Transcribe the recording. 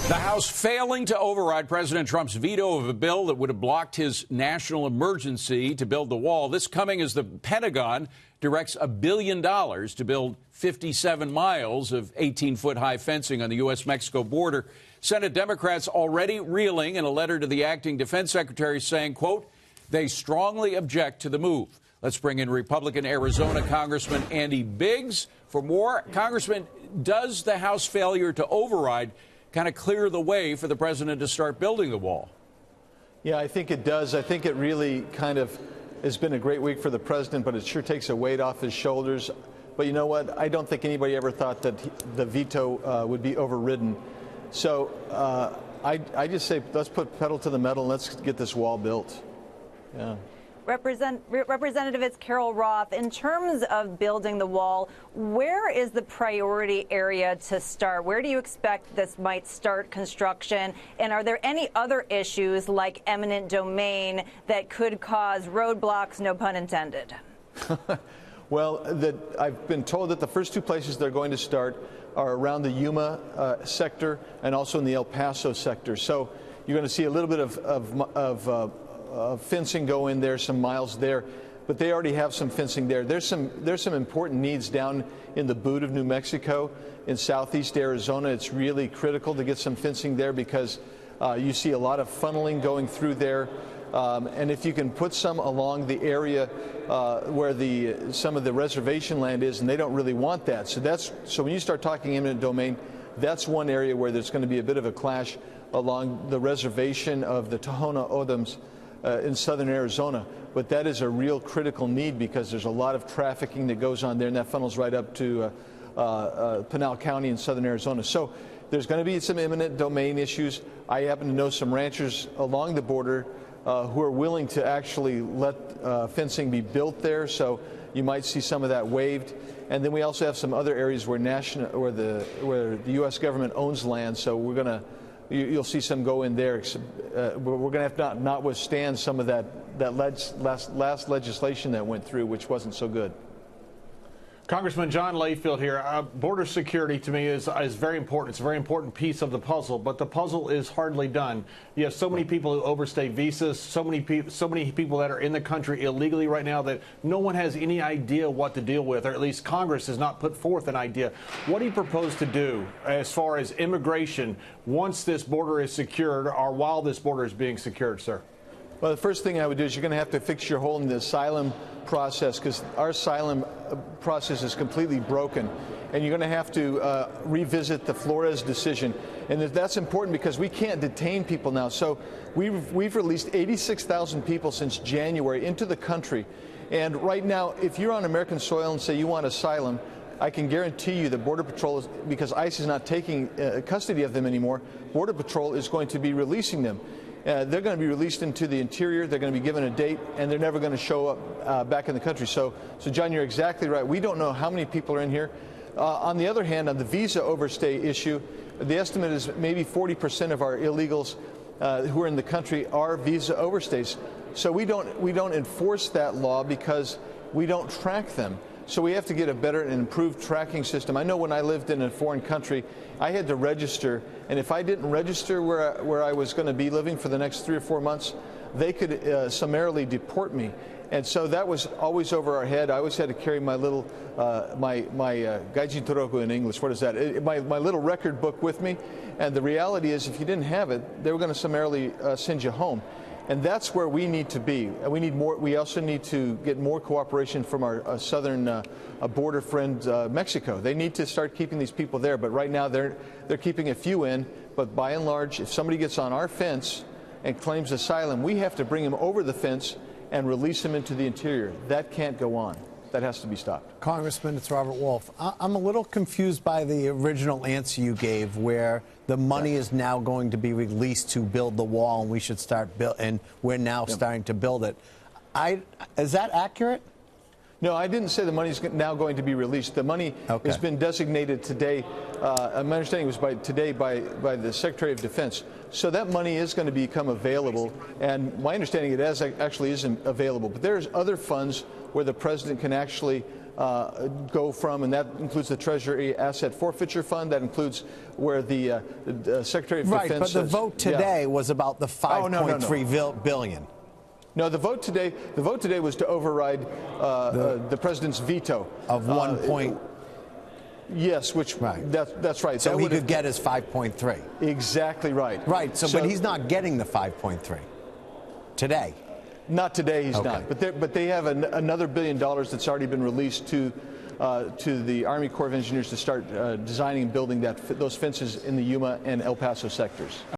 The House failing to override President Trump's veto of a bill that would have blocked his national emergency to build the wall. This coming as the Pentagon directs $1 billion to build 57 miles of 18-foot-high fencing on the U.S.-Mexico border. Senate Democrats already reeling in a letter to the acting defense secretary saying, quote, they strongly object to the move. Let's bring in Republican Arizona Congressman Andy Biggs for more. Congressman, does the House failure to override kind of clear the way for the president to start building the wall? Yeah, I think it does. I think it really kind of has been a great week for the president, but it sure takes a weight off his shoulders. But you know what? I don't think anybody ever thought that the veto would be overridden. So I just say let's put pedal to the metal and let's get this wall built. Yeah. Representative, it's Carol Roth. In terms of building the wall, where is the priority area to start? Where do you expect this might start construction? And are there any other issues like eminent domain that could cause roadblocks, no pun intended? Well, I've been told that the first two places they're going to start are around the Yuma sector and also in the El Paso sector. So you're going to see a little bit of fencing go in there, some miles there, but they already have some fencing there. There's some important needs down in the boot of New Mexico, in southeast Arizona. It's really critical to get some fencing there because you see a lot of funneling going through there. And if you can put some along the area where some of the reservation land is, and they don't really want that. So when you start talking eminent domain, that's one area where there's going to be a bit of a clash along the reservation of the Tohono O'odhams in southern Arizona. But that is a real critical need because there's a lot of trafficking that goes on there, and that funnels right up to Pinal County in southern Arizona. So there's going to be some eminent domain issues. I happen to know some ranchers along the border who are willing to actually let fencing be built there, so you might see some of that waived. And then we also have some other areas where the U.S. government owns land, so you'll see some go in there. We're going to have to not withstand some of that last legislation that went through, which wasn't so good. Congressman John Layfield here. Border security to me is very important. It's a very important piece of the puzzle, but the puzzle is hardly done. You have so many people who overstay visas, so many people that are in the country illegally right now that no one has any idea what to deal with, or at least Congress has not put forth an idea. What do you propose to do as far as immigration once this border is secured or while this border is being secured, sir? Well, the first thing I would do is you're going to have to fix your hole in the asylum process because our asylum process is completely broken. And you're going to have to revisit the Flores decision. And that's important because we can't detain people now. So we've released 86,000 people since January into the country. And right now, if you're on American soil and say you want asylum, I can guarantee you the Border Patrol, because ICE is not taking custody of them anymore, Border Patrol is going to be releasing them. They're going to be released into the interior. They're going to be given a date, and they're never going to show up back in the country. So, John, you're exactly right. We don't know how many people are in here. On the other hand, on the visa overstay issue, the estimate is maybe 40% of our illegals who are in the country are visa overstays. So we don't enforce that law because we don't track them. So we have to get a better and improved tracking system. I know when I lived in a foreign country, I had to register, and if I didn't register where I was going to be living for the next 3 or 4 months, they could summarily deport me. And so that was always over our head. I always had to carry my little, my gaijin toroku in English. What is that? My little record book with me. And the reality is, if you didn't have it, they were going to summarily send you home. And that's where we need to be. We need more. We also need to get more cooperation from our southern border friend, Mexico. They need to start keeping these people there. But right now, they're keeping a few in. But by and large, if somebody gets on our fence and claims asylum, we have to bring him over the fence and release him into the interior. That can't go on. That has to be stopped. Congressman, it's Robert Wolf. I'm a little confused by the original answer you gave, where the money is now going to be released to build the wall, and we should start and we're now starting to build it. Is that accurate? No, I didn't say the money is now going to be released. The money has been designated today. My understanding was by the Secretary of Defense. So that money is going to become available, and my understanding it actually isn't available. But there's other funds where the president can actually go from, and that includes the Treasury Asset Forfeiture Fund. That includes where the Secretary of Defense. Right, but the vote today was about the $5.3 billion. No, the vote today was to override the president's veto of 1 point. Yes, which that's right. So he could get his 5.3. Exactly right. Right. So, but he's not getting the 5.3 today. Not today, he's not. But they have another $1 billion that's already been released to the Army Corps of Engineers to start designing and building those fences in the Yuma and El Paso sectors.